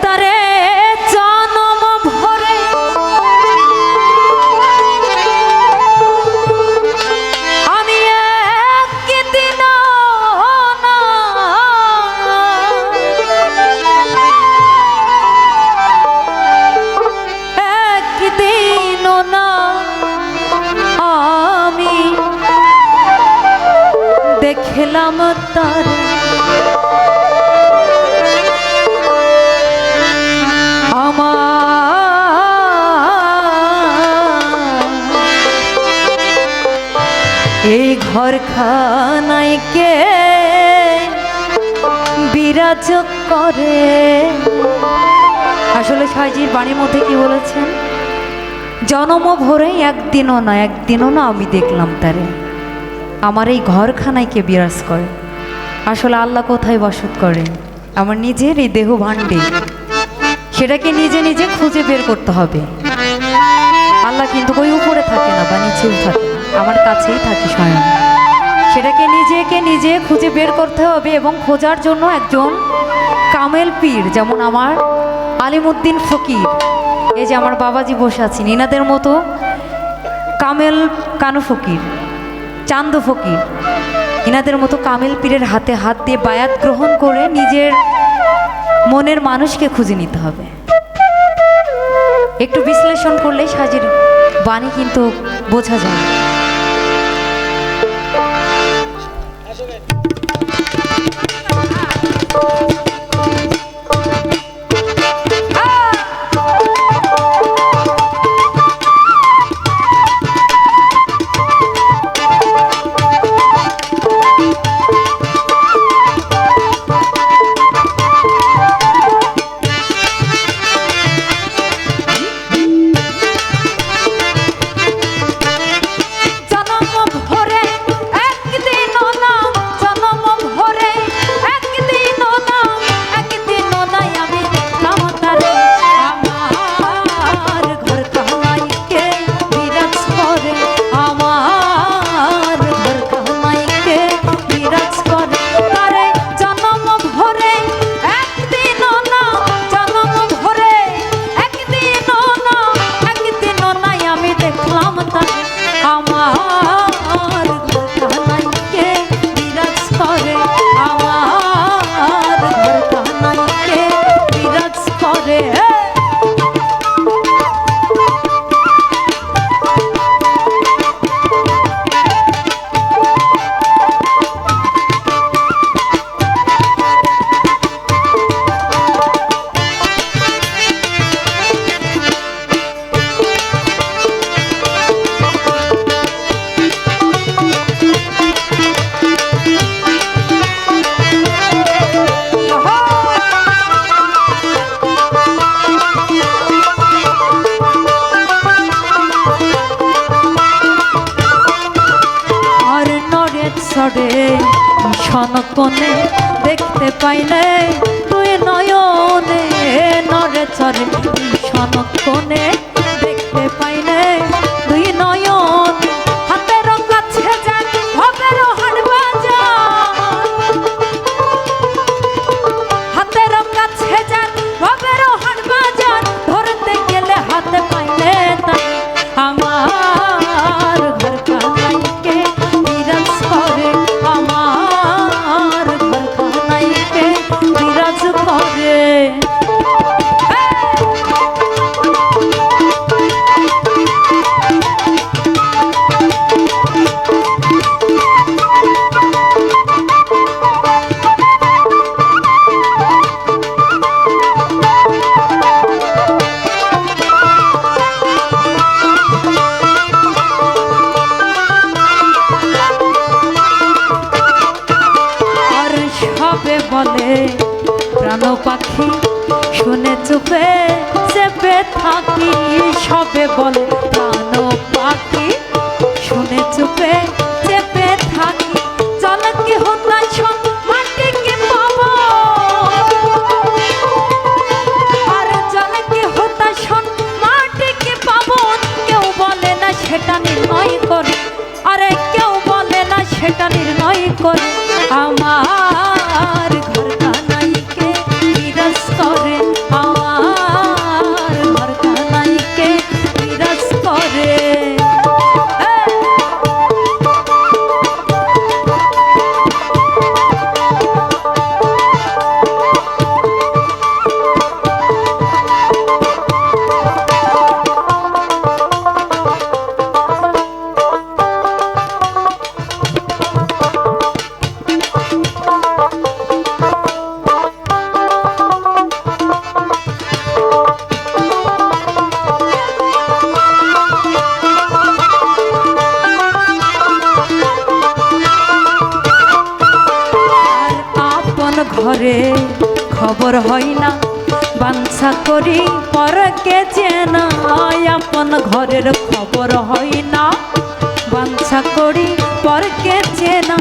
তারে জনম ভরে আমি একদিন না একদিন না আমি দেখলাম তার এই ঘরখানায় কে বিরাজ করে। আসলে সাইজির বাণীর মধ্যে কি বলেছেন, জনম ভরে একদিনও না আমি দেখলাম তারে আমার এই ঘরখানায় কে বিরাজ করে। আসলে আল্লাহ কোথায় বসত করে? আমার নিজের এই দেহ ভাণ্ডে, সেটাকে নিজে নিজে খুঁজে বের করতে হবে। আল্লাহ কিন্তু ওই উপরে থাকে না বা নিচেও থাকে না, আমার কাছেই থাকে স্বয়ং। সেটাকে নিজে খুঁজে বের করতে হবে এবং খোঁজার জন্য একজন কামেল পীর, যেমন আমার আলিমউদ্দিন ফকির, এই যে আমার বাবাজি বসে আছেন, ইনাদের মতো কামেল কানু ফকির, চান্দ ফকির, ইনাদের মতো কামেল পীরের হাতে হাত দিয়ে বায়াত গ্রহণ করে নিজের মনের মানুষকে খুঁজে নিতে হবে। একটু বিশ্লেষণ করলে সাজির বাণী কিন্তু বোঝা যায়। সনকনে দেখতে পাইলে তুই নয়নে নরে চরে, সনকনে দেখতে পাইলে তুই নয়ন হাতের কাছে যান হবের হাট বাজার, হাতের কাছে যান হবের হাট বাজার, ধরতে গেলে হাতে পাইলে তাই আমার ঘরখানাইকে বিরাজ করে, আমার ঘরখানাইকে বিরাজ করে। বলে প্রাণ পাখি শুনে চুপে চেপে থাকি, সবে বলে প্রাণ পাখি শুনে চুপে চেপে থাকি, চল কি হতাই শোন মাটি কি পাবো, আর চল কি হতাই শোন মাটি কি পাবো, কেউ বলে না সেটা নির্ণয় করে, আরে কেউ বলে না সেটা নির্ণয় করে, আমার ঘরখানাইকে বিরাজ করে। খবর হয় না, বাঞ্ছা করি পরকে চেনা, আপন ঘরের খবর হয় না, বাঞ্ছা করি পরকে চেনা।